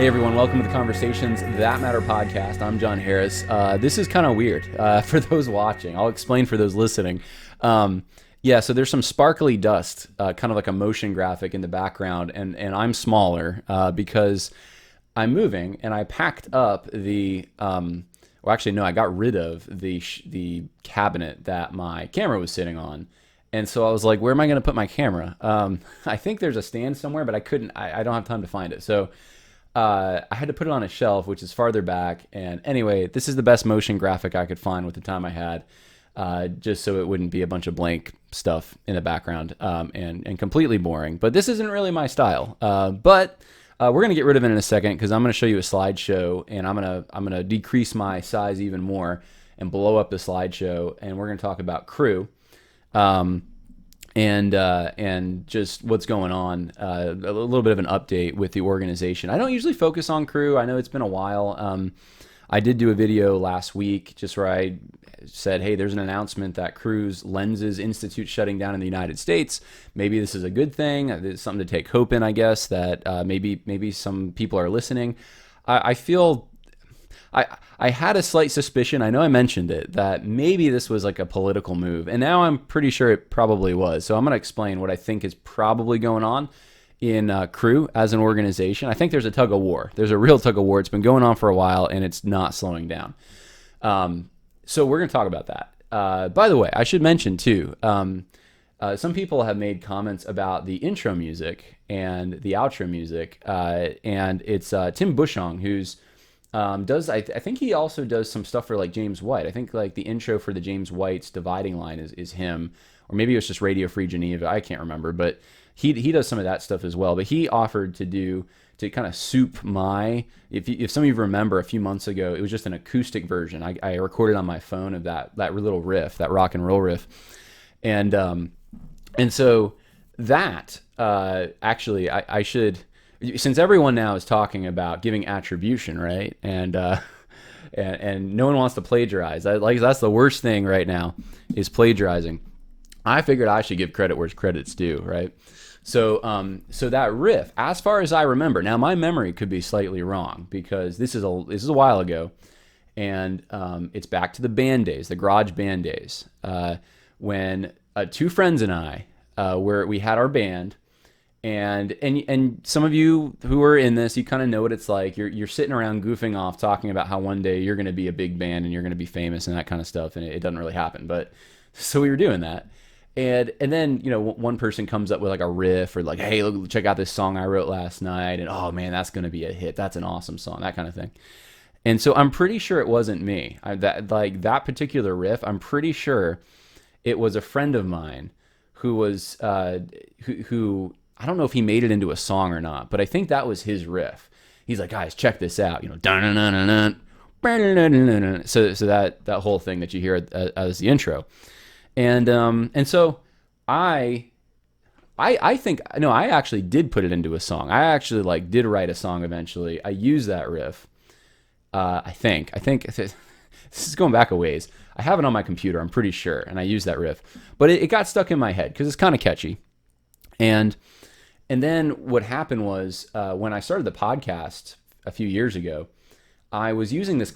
Hey everyone, welcome to the Conversations That Matter podcast. I'm John Harris. This is kind of weird for those watching. I'll explain for those listening. So there's some sparkly dust, kind of like a motion graphic in the background, and I'm smaller because I'm moving, and I packed up I got rid of the cabinet that my camera was sitting on. And so I was like, where am I going to put my camera? I think there's a stand somewhere, but I don't have time to find it. So I had to put it on a shelf, which is farther back. And anyway, this is the best motion graphic I could find with the time I had, just so it wouldn't be a bunch of blank stuff in the background and completely boring. But this isn't really my style. But we're going to get rid of it in a second because I'm going to show you a slideshow, and I'm going to decrease my size even more and blow up the slideshow, and we're going to talk about Crew. And just what's going on, a little bit of an update with the organization. I don't usually focus on Crew. I know it's been a while. I did do a video last week just where I said, hey, there's an announcement that Crew's Lenses Institute shutting down in the United States. Maybe this is a good thing. It's something to take hope in, I guess, that maybe some people are listening. I feel... I had a slight suspicion, I know I mentioned it, that maybe this was like a political move, and now I'm pretty sure it probably was. So I'm going to explain what I think is probably going on in Crew as an organization. I think there's a tug of war. There's a real tug of war. It's been going on for a while, and it's not slowing down. So we're going to talk about that. By the way, I should mention too, some people have made comments about the intro music and the outro music, and it's Tim Bushong, who's I think he also does some stuff for like James White. I think like the intro for the James White's Dividing Line is him, or maybe it was just Radio Free Geneva. I can't remember, but he does some of that stuff as well. But he offered to kind of soup my, if some of you remember a few months ago, it was just an acoustic version. I recorded on my phone of that little riff, that rock and roll riff, and so that actually I should. Since everyone now is talking about giving attribution, right, and no one wants to plagiarize, that's the worst thing right now is plagiarizing. I figured I should give credit where credit's due, right? So that riff, as far as I remember, now my memory could be slightly wrong because this is a while ago, and it's back to the band days, the garage band days, when two friends and I we had our band. And some of you who are in this, you kind of know what it's like. You're sitting around goofing off, talking about how one day you're going to be a big band and you're going to be famous and that kind of stuff, and it doesn't really happen. But so we were doing that, and then one person comes up with like a riff or like, hey, look, check out this song I wrote last night, and oh man, that's going to be a hit. That's an awesome song, that kind of thing. And so I'm pretty sure it wasn't me. That particular riff, I'm pretty sure it was a friend of mine who was who. I don't know if he made it into a song or not, but I think that was his riff. He's like, guys, check this out. So that whole thing that you hear as the intro. And so I think, no, I actually did put it into a song. I actually did write a song eventually. I used that riff. I think this is going back a ways. I have it on my computer, I'm pretty sure. And I used that riff, but it got stuck in my head because it's kind of catchy. And then what happened was when I started the podcast a few years ago, I was doing this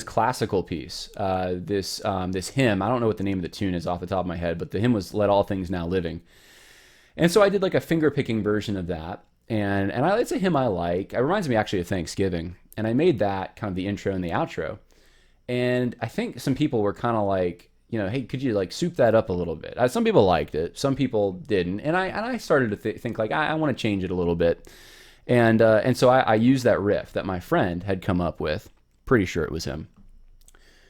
classical piece, this hymn. I don't know what the name of the tune is off the top of my head, but the hymn was "Let All Things Now Living," and so I did like a finger picking version of that. And it's a hymn I like. It reminds me actually of Thanksgiving, and I made that kind of the intro and the outro. And I think some people were kind of like, hey, could you soup that up a little bit? Some people liked it, some people didn't, and I started to think like I want to change it a little bit, and so I used that riff that my friend had come up with. Pretty sure it was him.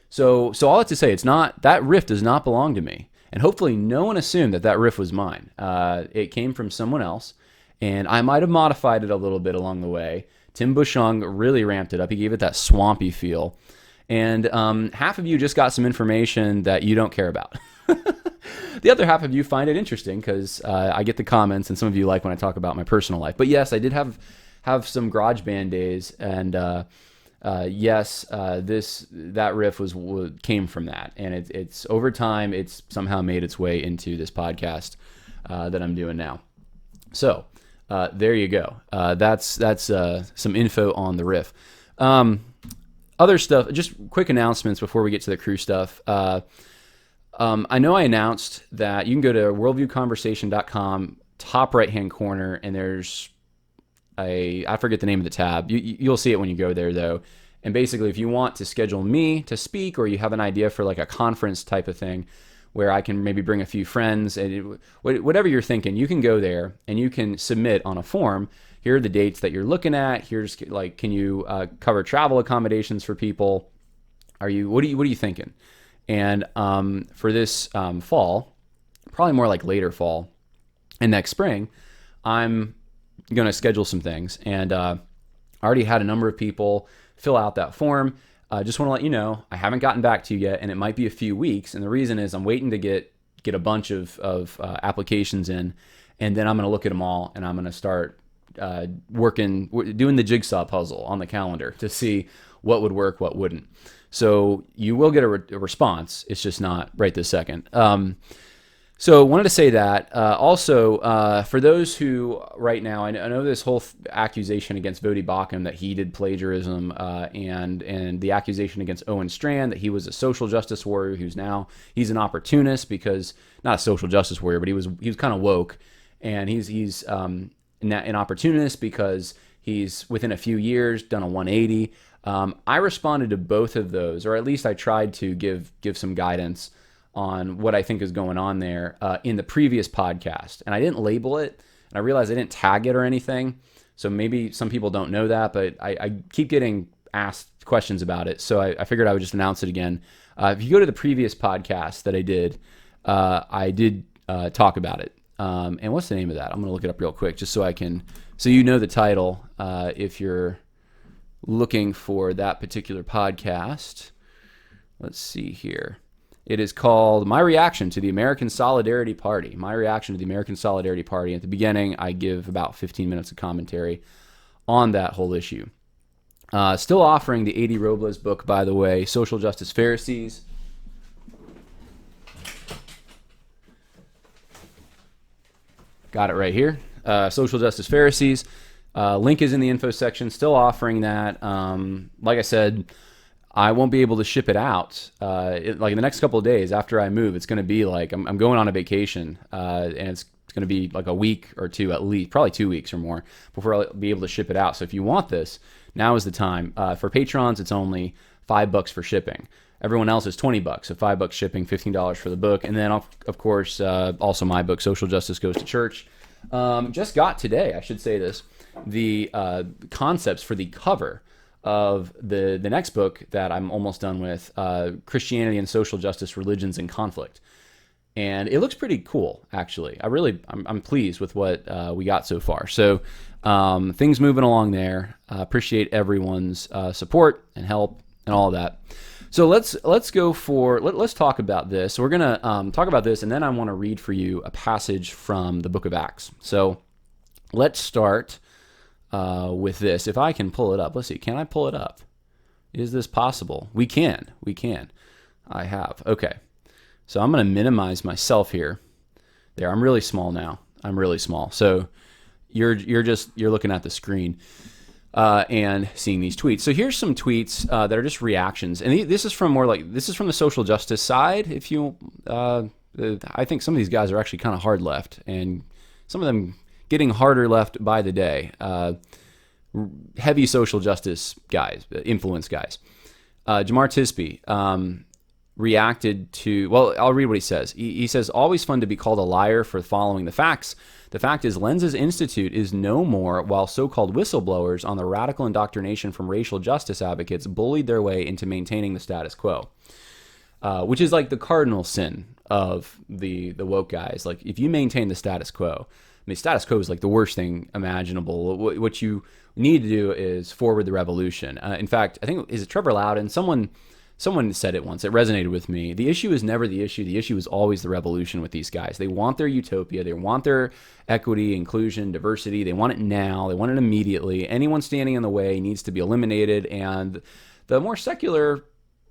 So all that to say, that riff does not belong to me, and hopefully no one assumed that riff was mine. It came from someone else, and I might have modified it a little bit along the way. Tim Bushong really ramped it up. He gave it that swampy feel. And half of you just got some information that you don't care about. The other half of you find it interesting because I get the comments, and some of you like when I talk about my personal life. But yes, I did have some garage band days, and yes, that riff came from that, and it's over time it's somehow made its way into this podcast that I'm doing now. So There you go. That's some info on the riff. Other stuff, just quick announcements before we get to the crew stuff. I know I announced that you can go to worldviewconversation.com, top right-hand corner, and there's I forget the name of the tab. You'll see it when you go there, though. And basically, if you want to schedule me to speak, or you have an idea for like a conference type of thing where I can maybe bring a few friends, and whatever you're thinking, you can go there and you can submit on a form. Here are the dates that you're looking at. Here's like, can you cover travel accommodations for people? What are you thinking? And for this fall, probably more like later fall and next spring, I'm going to schedule some things. And I already had a number of people fill out that form. I just want to let you know, I haven't gotten back to you yet, and it might be a few weeks. And the reason is I'm waiting to get a bunch of applications in, and then I'm going to look at them all, and I'm going to start doing the jigsaw puzzle on the calendar to see what would work, what wouldn't. So you will get a response. It's just not right this second. So wanted to say that. Also, for those who right now, I know this whole accusation against Vodi Bakum that he did plagiarism, and the accusation against Owen Strand that he was a social justice warrior he's an opportunist, because not a social justice warrior, but he was kind of woke, and he's an opportunist because he's within a few years done a 180. I responded to both of those, or at least I tried to give some guidance on what I think is going on there in the previous podcast. And I didn't label it, and I realized I didn't tag it or anything. So maybe some people don't know that, but I keep getting asked questions about it. So I figured I would just announce it again. If you go to the previous podcast that I did talk about it. And what's the name of that? I'm going to look it up real quick just so you know the title if you're looking for that particular podcast. Let's see here. It is called My Reaction to the American Solidarity Party. My Reaction to the American Solidarity Party. At the beginning, I give about 15 minutes of commentary on that whole issue. Still offering the 80 Robles book, by the way, Social Justice Pharisees. Got it right here. Social Justice Pharisees. Link is in the info section. Still offering that. Like I said, I won't be able to ship it out. Like in the next couple of days after I move, it's going to be like I'm going on a vacation, and it's going to be like a week or two at least, probably 2 weeks or more before I'll be able to ship it out. So if you want this, now is the time. For patrons, it's only $5 for shipping. Everyone else is $20, so $5 shipping, $15 for the book, and then of course also my book, Social Justice Goes to Church. Just got today, I should say this, the concepts for the cover of the next book that I'm almost done with, Christianity and Social Justice, Religions in Conflict. And it looks pretty cool, actually. I'm pleased with what we got so far. So things moving along there. Appreciate everyone's support and help and all of that. So let's talk about this. So we're gonna talk about this, and then I want to read for you a passage from the Book of Acts. So let's start with this. If I can pull it up. Let's see. Can I pull it up? Is this possible? We can. I have. Okay. So I'm going to minimize myself here. There. I'm really small now. I'm really small. So you're looking at the screen and seeing these tweets. So here's some tweets that are just reactions. And this is from the social justice side. If you, I think some of these guys are actually kind of hard left, and some of them getting harder left by the day. Heavy social justice guys, influence guys. Jamar Tisby reacted to, well, I'll read what he says. He says, always fun to be called a liar for following the facts. The fact is, Lenz's Institute is no more, while so-called whistleblowers on the radical indoctrination from racial justice advocates bullied their way into maintaining the status quo, which is like the cardinal sin of the woke guys. Like, if you maintain the status quo, I mean, status quo is like the worst thing imaginable. What you need to do is forward the revolution. In fact, I think, is it Trevor Loudon? Someone said it once. It resonated with me. The issue is never the issue. The issue is always the revolution with these guys. They want their utopia. They want their equity, inclusion, diversity. They want it now. They want it immediately. Anyone standing in the way needs to be eliminated. And the more secular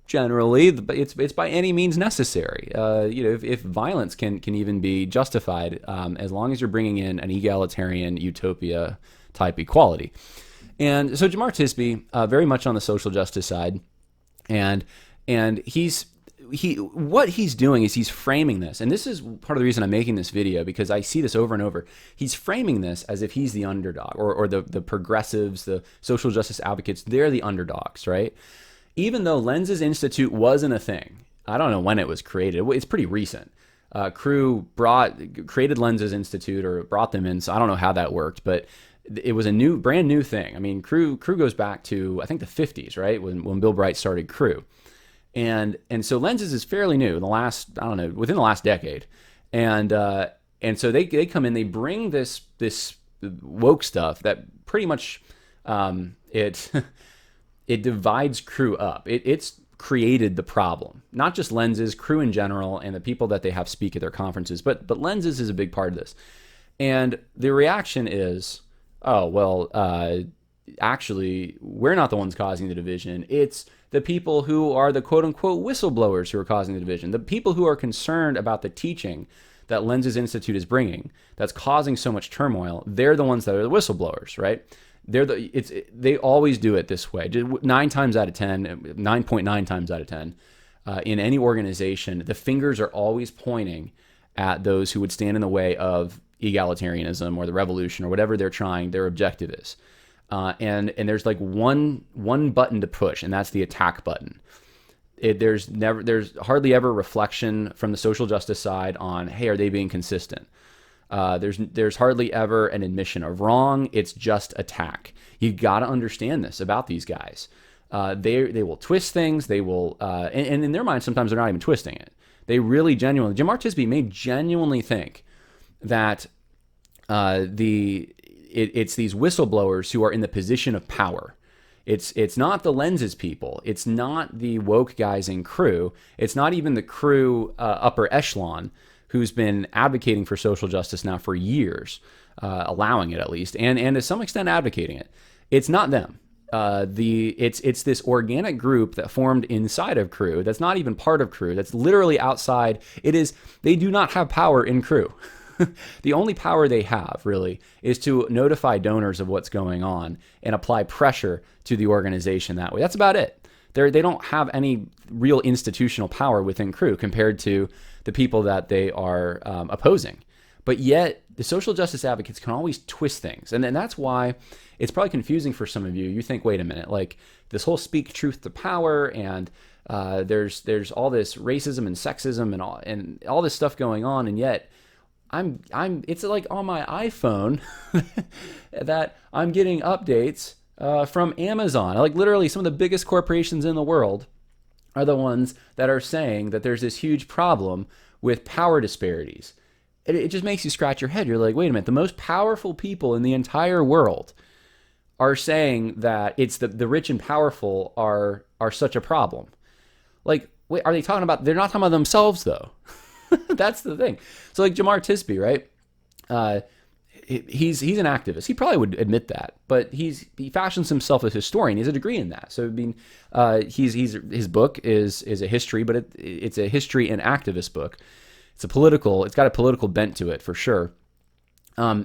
generally, but it's by any means necessary. If violence can even be justified, as long as you're bringing in an egalitarian utopia type equality. And so Jamar Tisby, very much on the social justice side, and what he's doing is he's framing this, and this is part of the reason I'm making this video, because I see this over and over. He's framing this as if he's the underdog, or the progressives, the social justice advocates, they're the underdogs, right? Even though Lenses Institute wasn't a thing. I don't know when it was created. It's pretty recent. Crew created Lenses Institute, or brought them in, so I don't know how that worked, but it was a brand new thing. I mean, Crew goes back to, I think, the 50s, right? When Bill Bright started Crew. And so Lenses is fairly new in the last, I don't know, within the last decade. And so they come in, they bring this woke stuff that pretty much it divides Crew up. It's created the problem, not just Lenses, Crew in general, and the people that they have speak at their conferences, but Lenses is a big part of this. And the reaction is, oh, well, actually, we're not the ones causing the division. It's the people who are the quote-unquote whistleblowers who are causing the division. The people who are concerned about the teaching that Lenses Institute is bringing that's causing so much turmoil, they're the ones that are the whistleblowers, right? They always do it this way. 9 times out of 10, 9.9 times out of 10, in any organization, the fingers are always pointing at those who would stand in the way of egalitarianism or the revolution or whatever their objective is. And there's like one button to push, and that's the attack button. There's hardly ever reflection from the social justice side on, hey, are they being consistent? There's hardly ever an admission of wrong. It's just attack. You got to understand this about these guys. They will twist things. They will, and in their mind, sometimes they're not even twisting it. They really genuinely, Jamar Tisby may genuinely think that it's these whistleblowers who are in the position of power. It's not the Lenses people. It's not the woke guys in Crew. It's not even the Crew upper echelon who's been advocating for social justice now for years, allowing it at least, and to some extent advocating it. It's not them. It's this organic group that formed inside of Crew that's not even part of Crew, that's literally outside. They do not have power in Crew. The only power they have, really, is to notify donors of what's going on and apply pressure to the organization that way. That's about it. They don't have any real institutional power within Crew compared to the people that they are opposing. But yet, the social justice advocates can always twist things. And that's why it's probably confusing for some of you. You think, wait a minute, like this whole speak truth to power, and there's all this racism and sexism and all this stuff going on, and yet it's like on my iPhone that I'm getting updates from Amazon. Like literally some of the biggest corporations in the world are the ones that are saying that there's this huge problem with power disparities. It just makes you scratch your head. You're like, wait a minute, the most powerful people in the entire world are saying that it's the rich and powerful are such a problem. Like, wait, are they talking about, they're not talking about themselves though. That's the thing. So like Jamar Tisby, right? He's an activist. He probably would admit that, but he fashions himself as a historian. He has a degree in that. So I mean, his book is a history, but it's a history and activist book. It's got a political bent to it for sure.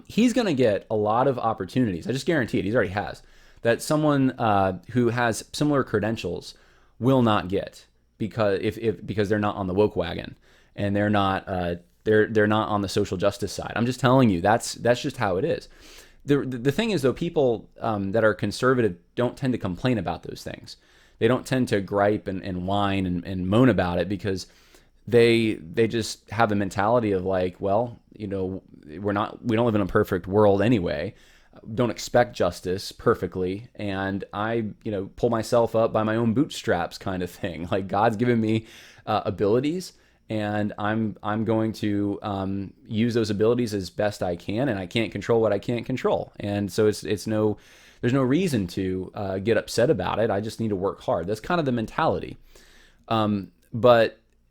He's going to get a lot of opportunities. I just guarantee it. He already has, that someone who has similar credentials will not get because they're not on the woke wagon. And they're not on the social justice side. I'm just telling you, that's just how it is. The thing is, though, people that are conservative don't tend to complain about those things. They don't tend to gripe and whine and moan about it, because they just have the mentality of like, well, we don't live in a perfect world anyway. Don't expect justice perfectly, and I pull myself up by my own bootstraps, kind of thing. Like God's given me abilities. And I'm going to use those abilities as best I can, and I can't control what I can't control. And so there's no reason to get upset about it. I just need to work hard. That's kind of the mentality. So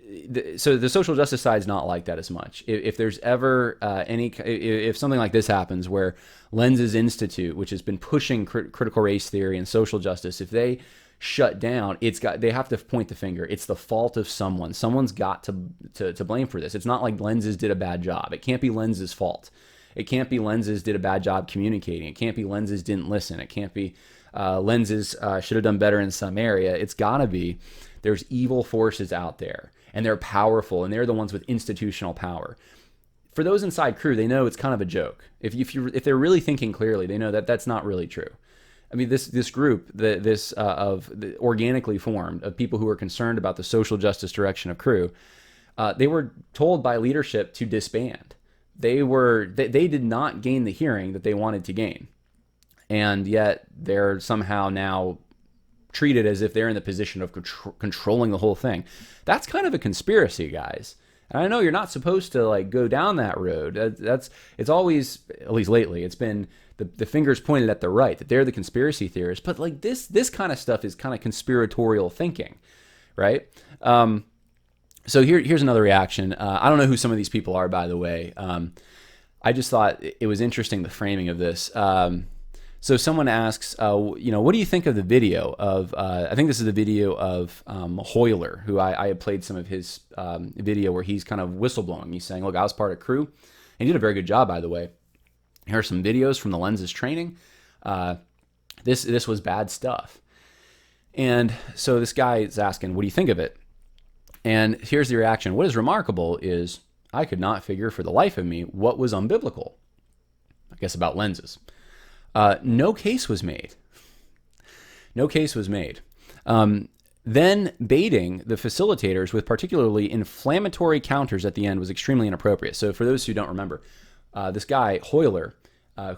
the social justice side is not like that as much. If there's ever if something like this happens, where Lenses Institute, which has been pushing critical race theory and social justice, if they shut down, they have to point the finger. It's the fault of someone. Someone's got to blame for this. It's not like Lenses did a bad job. It can't be Lenses' fault. It can't be Lenses did a bad job communicating. It can't be Lenses didn't listen. It can't be Lenses should have done better in some area. It's got to be there's evil forces out there, and they're powerful, and they're the ones with institutional power. For those inside Cru, they know it's kind of a joke. If they're really thinking clearly, they know that that's not really true. I mean, this group, organically formed of people who are concerned about the social justice direction of Cru, they were told by leadership to disband. They did not gain the hearing that they wanted to gain, and yet they're somehow now treated as if they're in the position of controlling the whole thing. That's kind of a conspiracy, guys. And I know you're not supposed to like go down that road. It's always, at least lately, it's been the fingers pointed at the right, that they're the conspiracy theorists. But like this kind of stuff is kind of conspiratorial thinking, right? So here's another reaction. I don't know who some of these people are, by the way. I just thought it was interesting, the framing of this. So someone asks, what do you think of the video of, I think this is the video of Hoyler, who I had played some of his video where he's kind of whistleblowing. He's saying, look, I was part of Cru. And he did a very good job, by the way. Here are some videos from the Lenses training. This was bad stuff. And so this guy is asking, what do you think of it? And here's the reaction. What is remarkable is I could not figure for the life of me what was unbiblical. I guess about Lenses. No case was made. No case was made. Then baiting the facilitators with particularly inflammatory counters at the end was extremely inappropriate. So for those who don't remember, this guy, Hoyler,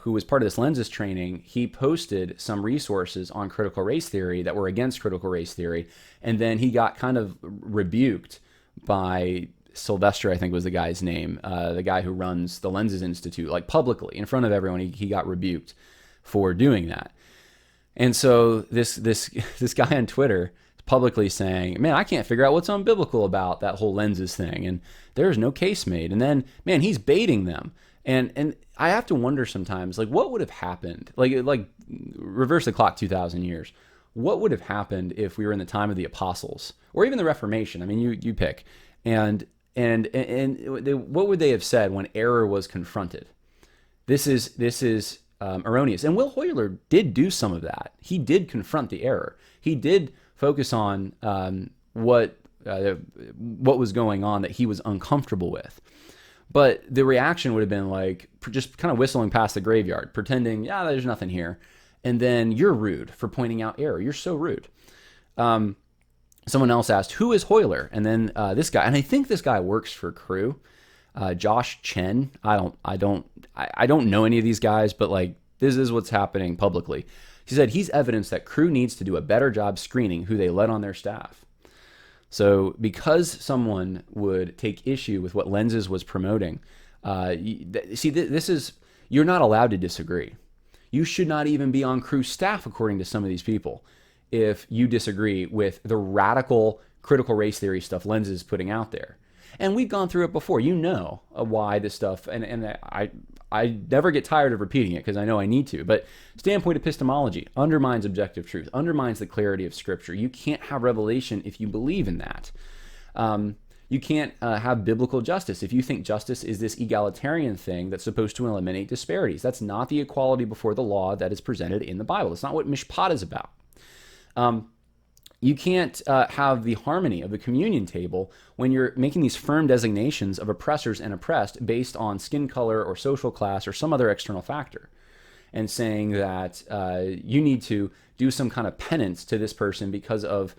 who was part of this Lenses training, he posted some resources on critical race theory that were against critical race theory. And then he got kind of rebuked by Sylvester, I think was the guy's name, the guy who runs the Lenses Institute, like publicly in front of everyone. He got rebuked for doing that. And so this guy on Twitter is publicly saying, man, I can't figure out what's unbiblical about that whole Lenses thing. And there's no case made. And then, man, he's baiting them. And I have to wonder sometimes, like, what would have happened? Like reverse the clock 2,000 years. What would have happened if we were in the time of the apostles or even the Reformation? I mean, you pick. And what would they have said when error was confronted? This is erroneous. And Will Hoyler did do some of that. He did confront the error. He did focus on what was going on that he was uncomfortable with. But the reaction would have been like just kind of whistling past the graveyard, pretending, yeah, there's nothing here. And then you're rude for pointing out error. You're so rude. Someone else asked, who is Hoyler? And then this guy, and I think this guy works for Cru, Josh Chen. I don't know any of these guys, but like this is what's happening publicly. He said he's evidence that Cru needs to do a better job screening who they let on their staff. So because someone would take issue with what Lenses was promoting, this is, you're not allowed to disagree. You should not even be on Cru staff, according to some of these people, if you disagree with the radical critical race theory stuff Lenses is putting out there. And we've gone through it before. You know why this stuff, and I never get tired of repeating it because I know I need to, but standpoint epistemology undermines objective truth, undermines the clarity of Scripture. You can't have revelation if you believe in that. You can't have biblical justice if you think justice is this egalitarian thing that's supposed to eliminate disparities. That's not the equality before the law that is presented in the Bible. That's not what mishpat is about. You can't have the harmony of the communion table when you're making these firm designations of oppressors and oppressed based on skin color or social class or some other external factor, and saying that you need to do some kind of penance to this person because of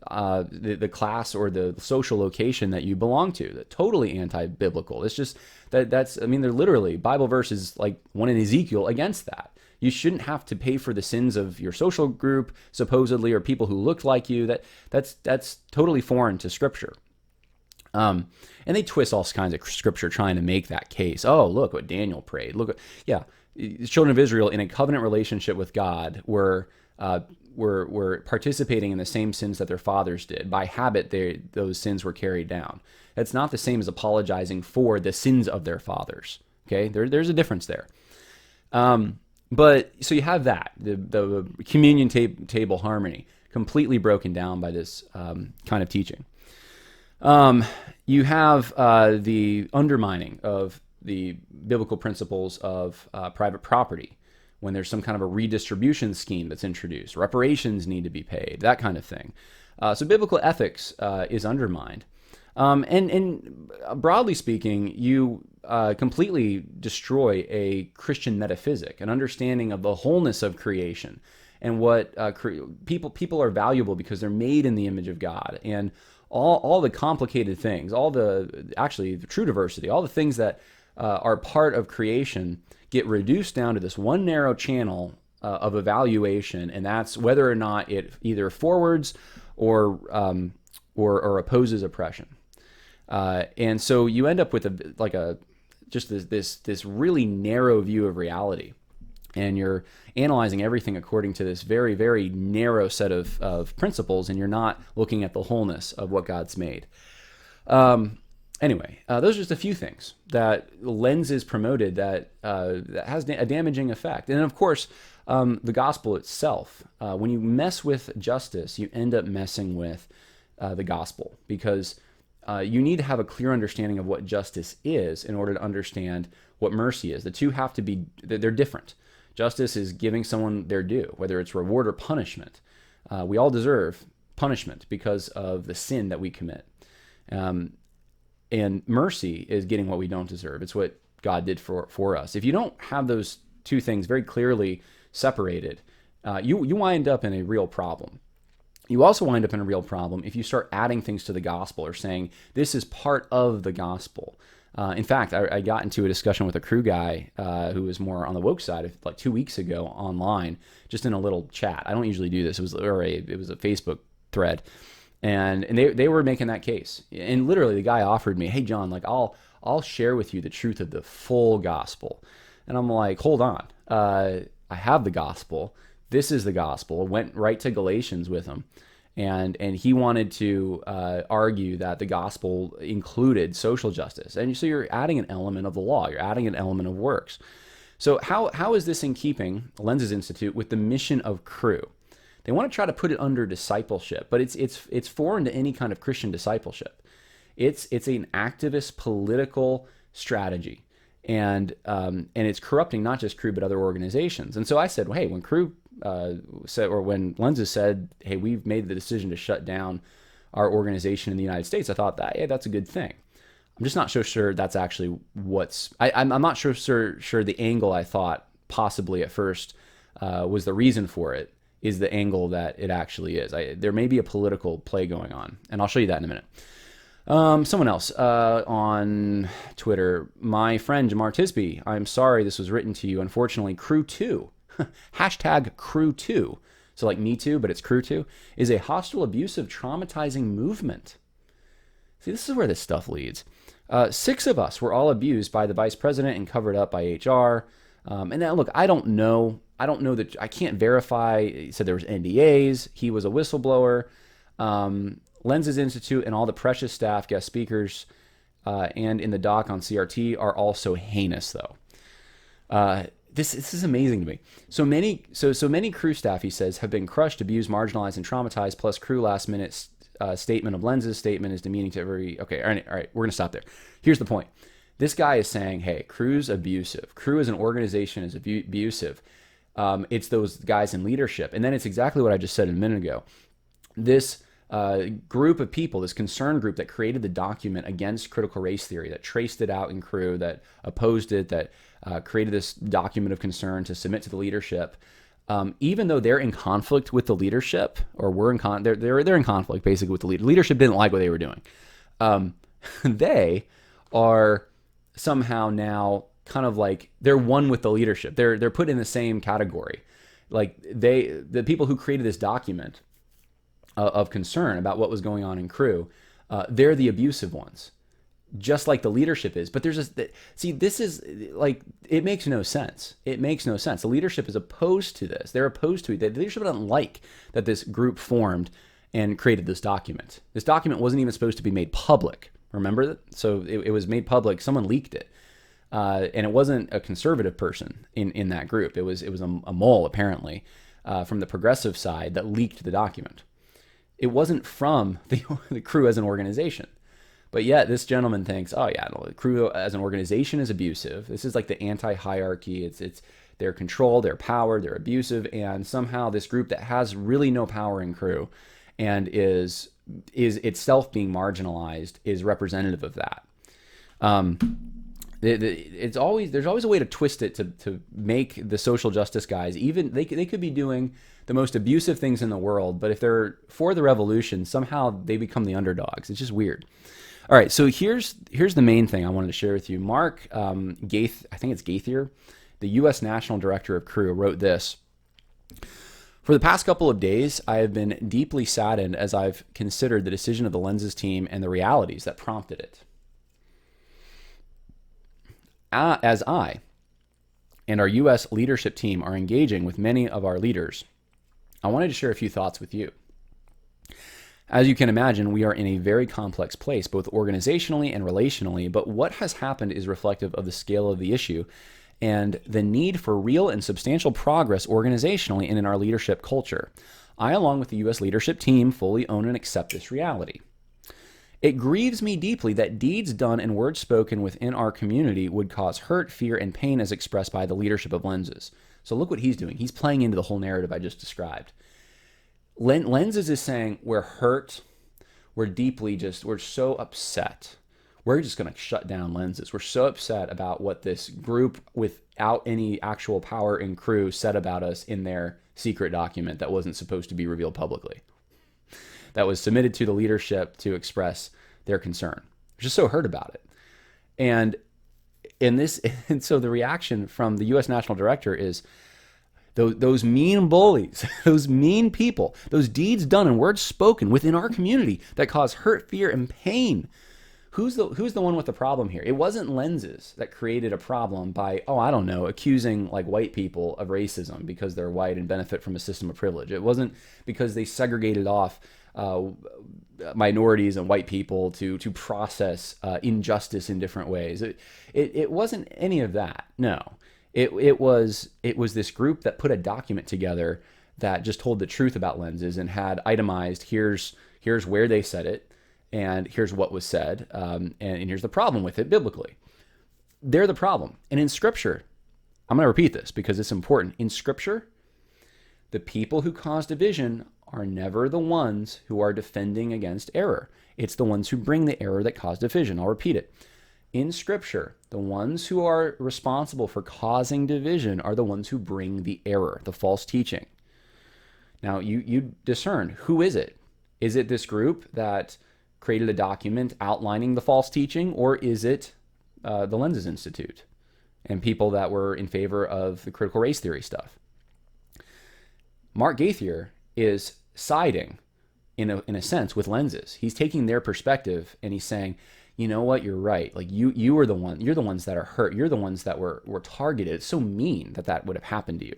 the class or the social location that you belong to. That's totally anti-biblical. It's just that's, I mean, they're literally Bible verses like one in Ezekiel against that. You shouldn't have to pay for the sins of your social group, supposedly, or people who looked like you. That's totally foreign to Scripture. And they twist all kinds of Scripture trying to make that case. Oh, look what Daniel prayed. The children of Israel in a covenant relationship with God were participating in the same sins that their fathers did. By habit, those sins were carried down. That's not the same as apologizing for the sins of their fathers. Okay, there's a difference there. But so you have that, the communion table harmony completely broken down by this kind of teaching. You have the undermining of the biblical principles of private property when there's some kind of a redistribution scheme that's introduced. Reparations need to be paid, that kind of thing. So biblical ethics is undermined. And broadly speaking, you completely destroy a Christian metaphysic, an understanding of the wholeness of creation, and what people are valuable because they're made in the image of God, and all the complicated things, the true diversity, all the things that are part of creation get reduced down to this one narrow channel of evaluation, and that's whether or not it either forwards or opposes oppression. And so you end up with this really narrow view of reality, and you're analyzing everything according to this very, very narrow set of principles, and you're not looking at the wholeness of what God's made. Anyway, those are just a few things that lenses promoted that has a damaging effect. And of course, the gospel itself, when you mess with justice, you end up messing with the gospel, because you need to have a clear understanding of what justice is in order to understand what mercy is. The two have to be, they're different. Justice is giving someone their due, whether it's reward or punishment. We all deserve punishment because of the sin that we commit. And mercy is getting what we don't deserve. It's what God did for us. If you don't have those two things very clearly separated, you wind up in a real problem. You also wind up in a real problem if you start adding things to the gospel or saying this is part of the gospel. In fact, I got into a discussion with a crew guy who was more on the woke side like 2 weeks ago online, just in a little chat. I don't usually do this. It was a Facebook thread, and they were making that case. And literally, the guy offered me, "Hey, John, like I'll share with you the truth of the full gospel." And I'm like, "Hold on, I have the gospel. This is the gospel." Went right to Galatians with him. And he wanted to argue that the gospel included social justice. And so you're adding an element of the law. You're adding an element of works. So how is this in keeping, the Lenses Institute, with the mission of Cru? They want to try to put it under discipleship, but it's foreign to any kind of Christian discipleship. It's an activist political strategy. And it's corrupting not just Cru, but other organizations. And so I said, well, hey, when Cru when Lenses said, hey, we've made the decision to shut down our organization in the United States, I thought that's a good thing. I'm just not so sure that's actually I'm not sure the angle I thought possibly at first was the reason for it is the angle that it actually is. There may be a political play going on, and I'll show you that in a minute. Someone else on Twitter, my friend Jamar Tisby, I'm sorry this was written to you. Unfortunately, Cru 2, hashtag Cru 2, so like Me Too, but it's Cru 2, is a hostile, abusive, traumatizing movement. See, this is where this stuff leads. 6 of us were all abused by the vice president and covered up by HR. And now, look, I don't know that, I can't verify. He said there was NDAs. He was a whistleblower. Lenses Institute and all the precious staff, guest speakers, and in the doc on CRT are also heinous, though. This is amazing to me. So many Cru staff, he says, have been crushed, abused, marginalized, and traumatized. Plus, Cru last minute statement of Lenses statement is demeaning to every. Okay, all right, we're gonna stop there. Here's the point. This guy is saying, hey, Cru's abusive. Cru as an organization is abusive. It's those guys in leadership, and then it's exactly what I just said a minute ago. This group of people, this concern group that created the document against critical race theory, that traced it out in Cru, that opposed it, that created this document of concern to submit to the leadership, even though they're in conflict with the leadership, or they're in conflict basically with the leadership didn't like what they were doing. They are somehow now kind of like they're one with the leadership. They're put in the same category. Like the people who created this document of concern about what was going on in Cru, they're the abusive ones, just like the leadership is. But there's this is like, it makes no sense. It makes no sense. The leadership is opposed to this. They're opposed to it. The leadership doesn't like that this group formed and created this document. This document wasn't even supposed to be made public. Remember that? So it was made public. Someone leaked it. And it wasn't a conservative person in that group. It was a mole, apparently, from the progressive side that leaked the document. It wasn't from the crew as an organization. But yet this gentleman thinks, oh yeah, no, the crew as an organization is abusive. This is like the anti-hierarchy. It's their control, their power, they're abusive, and somehow this group that has really no power in crew and is itself being marginalized is representative of that. It's always there's always a way to twist it to make the social justice guys, even they could be doing the most abusive things in the world, but if they're for the revolution, somehow they become the underdogs. It's just weird. All right, so here's the main thing I wanted to share with you. Mark Gaith, I think it's Gaithier, the U.S. National Director of Crew, wrote this. For the past couple of days, I have been deeply saddened as I've considered the decision of the Lenses team and the realities that prompted it. As I and our U.S. leadership team are engaging with many of our leaders, I wanted to share a few thoughts with you. As you can imagine, we are in a very complex place, both organizationally and relationally, but what has happened is reflective of the scale of the issue and the need for real and substantial progress organizationally and in our leadership culture. I, along with the U.S. leadership team, fully own and accept this reality. It grieves me deeply that deeds done and words spoken within our community would cause hurt, fear, and pain as expressed by the leadership of Lenses. So look what he's doing. He's playing into the whole narrative I just described. Lenses is saying we're hurt, we're so upset. We're just going to shut down Lenses. We're so upset about what this group without any actual power in crew said about us in their secret document that wasn't supposed to be revealed publicly. That was submitted to the leadership to express their concern. We're just so hurt about it. And so the reaction from the U.S. National Director is, those mean bullies, those mean people, those deeds done and words spoken within our community that cause hurt, fear, and pain. Who's the one with the problem here? It wasn't Lenses that created a problem by, accusing like white people of racism because they're white and benefit from a system of privilege. It wasn't because they segregated off minorities and white people to process injustice in different ways. It wasn't any of that. No. It was this group that put a document together that just told the truth about Lenses and had itemized here's where they said it and here's what was said and here's the problem with it biblically. They're the problem. And in Scripture, I'm going to repeat this because it's important. In Scripture, the people who cause division are never the ones who are defending against error. It's the ones who bring the error that cause division. I'll repeat it. In Scripture, the ones who are responsible for causing division are the ones who bring the error, the false teaching. Now, you discern, who is it? Is it this group that created a document outlining the false teaching, or is it the Lenses Institute and people that were in favor of the critical race theory stuff? Mark Gaithier is siding, in a sense, with Lenses. He's taking their perspective and he's saying, you know what, you're right. Like you're the ones that are hurt. You're the ones that were targeted. It's so mean that would have happened to you.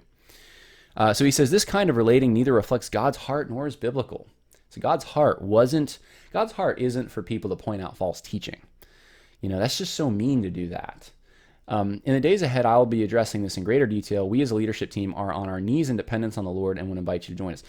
So he says this kind of relating neither reflects God's heart nor is biblical. So God's heart isn't for people to point out false teaching. That's just so mean to do that. In the days ahead, I'll be addressing this in greater detail. We as a leadership team are on our knees in dependence on the Lord and would invite you to join us.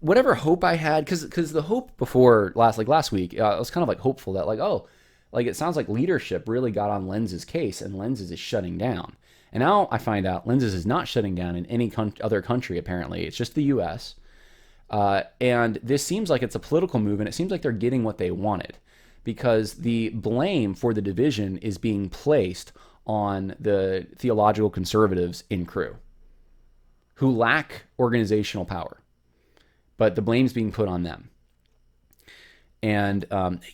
Whatever hope I had, because the hope before last week, I was kind of like hopeful that it sounds like leadership really got on Lenses' case and Lenses is shutting down. And now I find out Lenses is not shutting down in any other country, apparently. It's just the U.S. And this seems like it's a political move, and it seems like they're getting what they wanted because the blame for the division is being placed on the theological conservatives in crew who lack organizational power. But the blame's being put on them. And,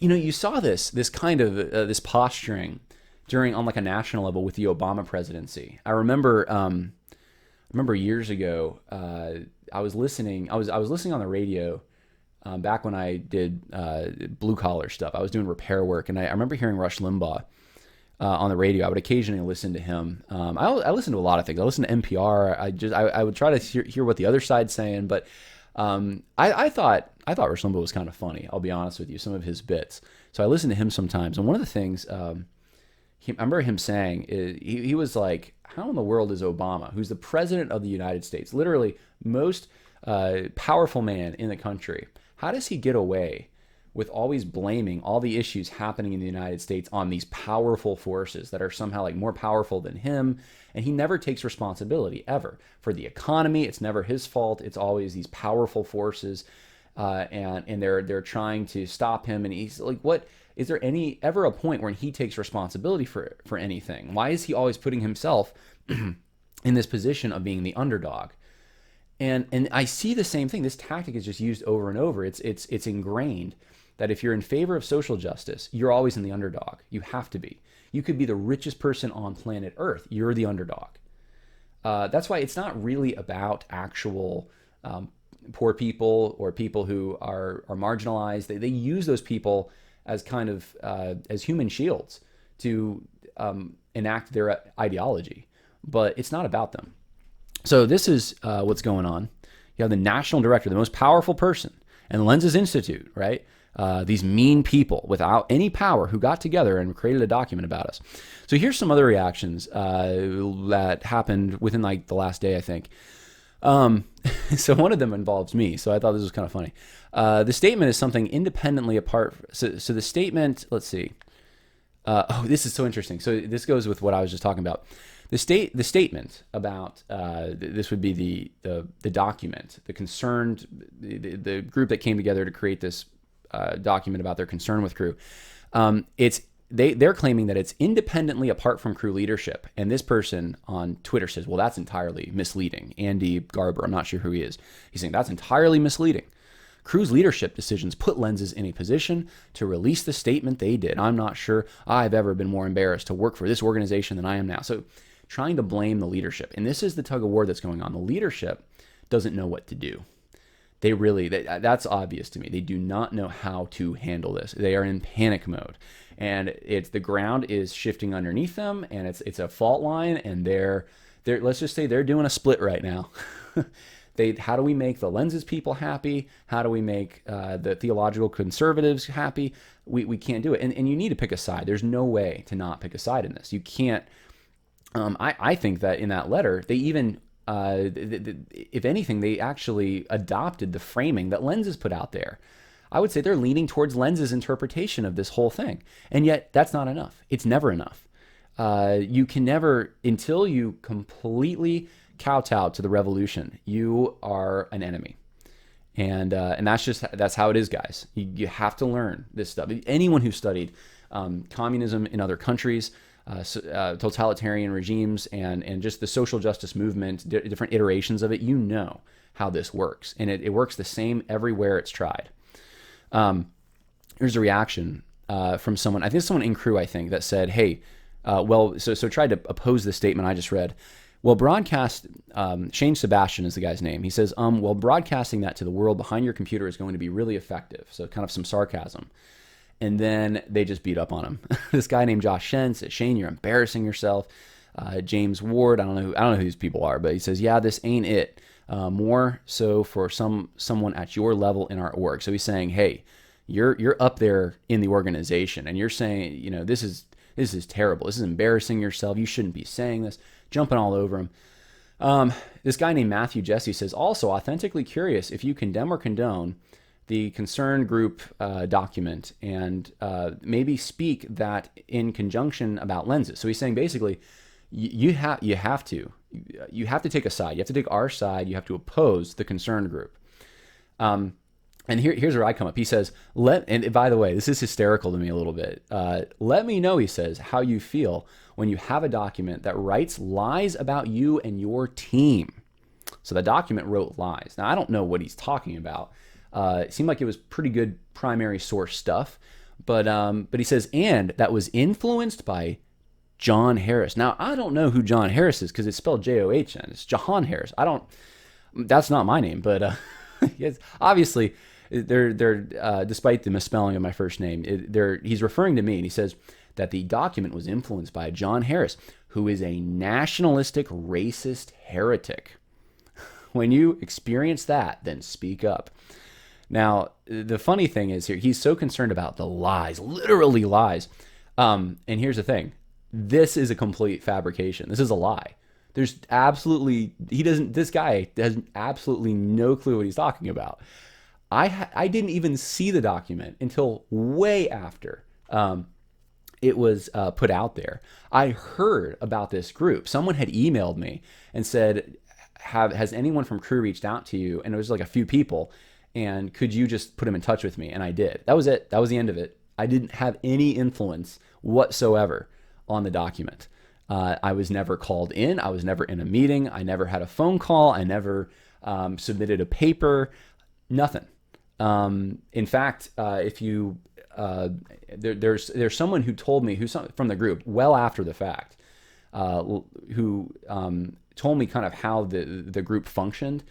you saw this kind of this posturing on like a national level with the Obama presidency. I remember years ago, I was listening on the radio back when I did blue collar stuff. I was doing repair work, and I remember hearing Rush Limbaugh on the radio. I would occasionally listen to him. I listen to a lot of things. I listen to NPR. I would try to hear what the other side's saying, but I thought Rush Limbaugh was kind of funny. I'll be honest with you, some of his bits. So I listen to him sometimes, and one of the things I remember him saying is he was like, "How in the world is Obama, who's the president of the United States, literally most powerful man in the country, how does he get away with always blaming all the issues happening in the United States on these powerful forces that are somehow like more powerful than him? And he never takes responsibility ever for the economy. It's never his fault. It's always these powerful forces, and they're trying to stop him. And he's like, what? Is there ever a point when he takes responsibility for anything? Why is he always putting himself in this position of being the underdog? And I see the same thing. This tactic is just used over and over. It's ingrained that if you're in favor of social justice, you're always in the underdog. You have to be. You could be the richest person on planet Earth. You're the underdog. That's why it's not really about actual poor people or people who are marginalized. They use those people as kind of as human shields to enact their ideology, but it's not about them. So this is what's going on. You have the national director, the most powerful person, and Lenses Institute, right? These mean people without any power who got together and created a document about us. So here's some other reactions that happened within like the last day, I think. So one of them involves me, so I thought this was kind of funny. The statement is something independently apart. So the statement, let's see. This is so interesting. So this goes with what I was just talking about. The statement about this would be the document, the concerned, the group that came together to create this document about their concern with crew. They're claiming that it's independently apart from crew leadership. And this person on Twitter says, well, that's entirely misleading. Andy Garber, I'm not sure who he is. He's saying that's entirely misleading. Crew's leadership decisions put Lenses in a position to release the statement they did. I'm not sure I've ever been more embarrassed to work for this organization than I am now. So trying to blame the leadership. And this is the tug of war that's going on. The leadership doesn't know what to do. That's obvious to me. They do not know how to handle this. They are in panic mode. And the ground is shifting underneath them, and it's a fault line, and they're let's just say they're doing a split right now. How do we make the Lenses people happy? How do we make the theological conservatives happy? We can't do it. And you need to pick a side. There's no way to not pick a side in this. You can't. I think that in that letter, they even, if anything, they actually adopted the framing that Lenses put out there. I would say they're leaning towards Lenses' interpretation of this whole thing. And yet that's not enough. It's never enough. You can never, until you completely kowtow to the revolution, you are an enemy. And that's how it is, guys. You have to learn this stuff. Anyone who studied communism in other countries, totalitarian regimes, and just the social justice movement, different iterations of it, you know how this works. And it works the same everywhere it's tried. Here's a reaction from someone, I think someone in crew, I think, that said, hey, so tried to oppose the statement I just read. Well, Shane Sebastian is the guy's name. He says, well, broadcasting that to the world behind your computer is going to be really effective. So kind of some sarcasm. And then they just beat up on him. This guy named Josh Shen says, Shane, you're embarrassing yourself. James Ward, I don't know who these people are, but he says, yeah, this ain't it. More so for someone at your level in our org. So he's saying, hey, you're up there in the organization, and you're saying, this is terrible. This is embarrassing yourself. You shouldn't be saying this. Jumping all over him. This guy named Matthew Jesse says, also authentically curious if you condemn or condone the concerned group document, and maybe speak that in conjunction about Lenses. So he's saying basically, you have to take a side. You have to take our side. You have to oppose the concerned group. And here's where I come up. He says, and by the way, this is hysterical to me a little bit. Let me know, he says, how you feel when you have a document that writes lies about you and your team. So the document wrote lies. Now, I don't know what he's talking about. It seemed like it was pretty good primary source stuff. But he says, and that was influenced by John Harris. Now, I don't know who John Harris is because it's spelled John. It's Jahan Harris. That's not my name, but yes, obviously, they're despite the misspelling of my first name, he's referring to me, and he says that the document was influenced by John Harris, who is a nationalistic, racist heretic. When you experience that, then speak up. Now, the funny thing is here, he's so concerned about the lies, literally lies. And here's the thing. This is a complete fabrication. This is a lie. This guy has absolutely no clue what he's talking about. I didn't even see the document until way after it was put out there. I heard about this group. Someone had emailed me and said, has anyone from Crew reached out to you? And it was like a few people. And could you just put them in touch with me? And I did. That was it. That was the end of it. I didn't have any influence whatsoever on the document. I was never called in. I was never in a meeting. I never had a phone call. I never submitted a paper. Nothing. In fact, if you there's someone who told me from the group well after the fact, who told me kind of how the group functioned.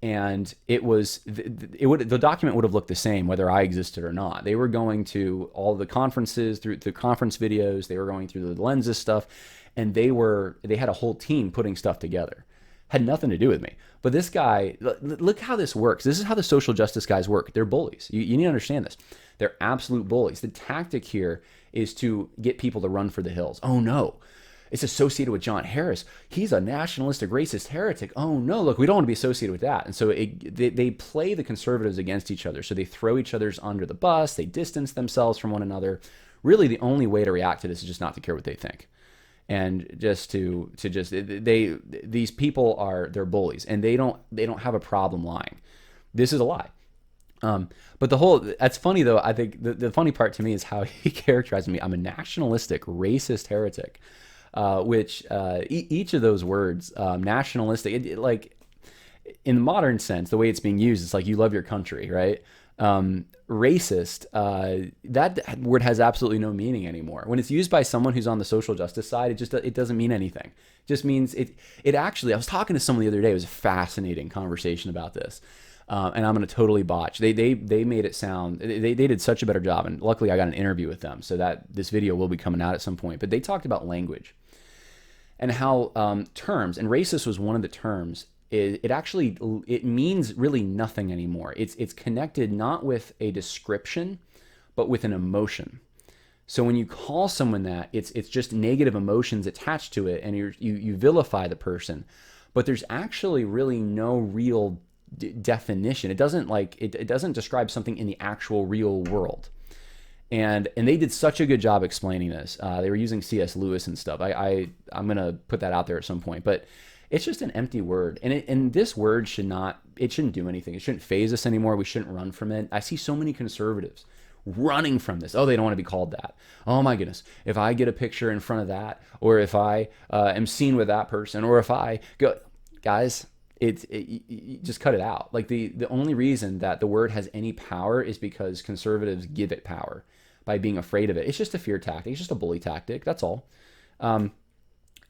And the document would have looked the same whether I existed or not. They were going to all the conferences through the conference videos. They were going through the lenses stuff, and they had a whole team putting stuff together. Had nothing to do with me. But this guy, look how this works. This is how the social justice guys work. They're bullies. You need to understand this. They're absolute bullies. The tactic here is to get people to run for the hills. Oh no, it's associated with John Harris. He's a nationalistic, racist heretic. Oh no, look, we don't want to be associated with that. And so they play the conservatives against each other. So they throw each other's under the bus. They distance themselves from one another. Really, the only way to react to this is just not to care what they think. And just these people they're bullies, and they don't have a problem lying. This is a lie. But that's funny though. I think the funny part to me is how he characterized me. I'm a nationalistic, racist heretic. Which each of those words, nationalistic, like in the modern sense, the way it's being used, it's like you love your country, right? Racist, that word has absolutely no meaning anymore. When it's used by someone who's on the social justice side, it doesn't mean anything. It just means it actually, I was talking to someone the other day, it was a fascinating conversation about this. And I'm going to totally botch. They made it sound, they did such a better job. And luckily I got an interview with them, so that this video will be coming out at some point. But they talked about language and how terms, and racist was one of the terms, it means really nothing anymore. It's connected not with a description, but with an emotion. So when you call someone that, it's just negative emotions attached to it, and you vilify the person. But there's actually really no real definition. It doesn't describe something in the actual real world. And they did such a good job explaining this. They were using C.S. Lewis and stuff. I'm gonna put that out there at some point, but it's just an empty word. And this word shouldn't do anything. It shouldn't phase us anymore. We shouldn't run from it. I see so many conservatives running from this. Oh, they don't want to be called that. Oh my goodness. If I get a picture in front of that, or if I am seen with that person, or if I go, guys, you just cut it out. Like the only reason that the word has any power is because conservatives give it power by being afraid of it. It's just a fear tactic. It's just a bully tactic. That's all.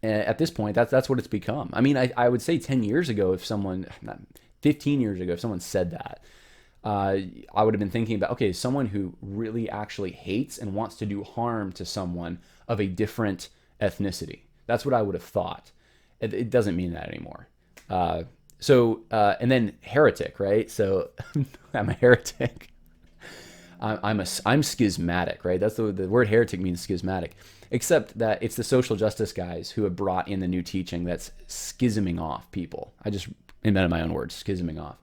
At this point, that's what it's become. I mean, I would say 10 years ago, 15 years ago, if someone said that, I would have been thinking about, okay, someone who really actually hates and wants to do harm to someone of a different ethnicity. That's what I would have thought. It doesn't mean that anymore. And then heretic, right? So I'm a heretic. I'm schismatic, right? That's the word heretic means schismatic, except that it's the social justice guys who have brought in the new teaching that's schisming off people. I just invented my own word, schisming off.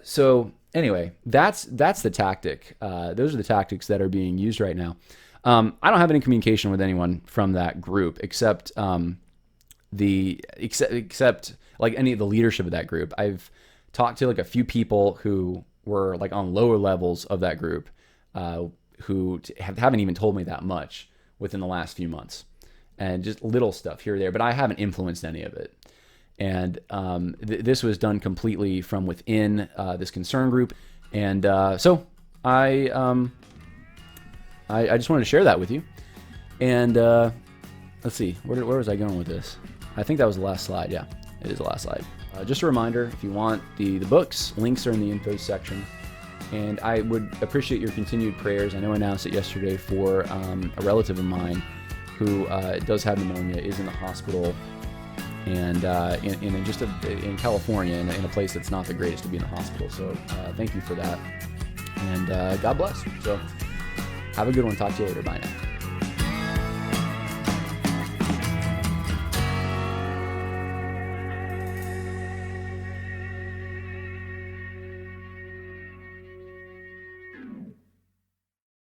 So anyway, that's the tactic. Those are the tactics that are being used right now. I don't have any communication with anyone from that group except like any of the leadership of that group. I've talked to like a few people who were like on lower levels of that group, who haven't even told me that much within the last few months, and just little stuff here or there, but I haven't influenced any of it. And this was done completely from within this concern group. And so I just wanted to share that with you. And let's see, where was I going with this? I think that was the last slide. Yeah, it is the last slide. Just a reminder, if you want the books, links are in the info section. And I would appreciate your continued prayers. I know I announced it yesterday for a relative of mine who does have pneumonia, is in the hospital, and in California, in a place that's not the greatest to be in the hospital. So thank you for that. And God bless. So have a good one. Talk to you later. Bye now.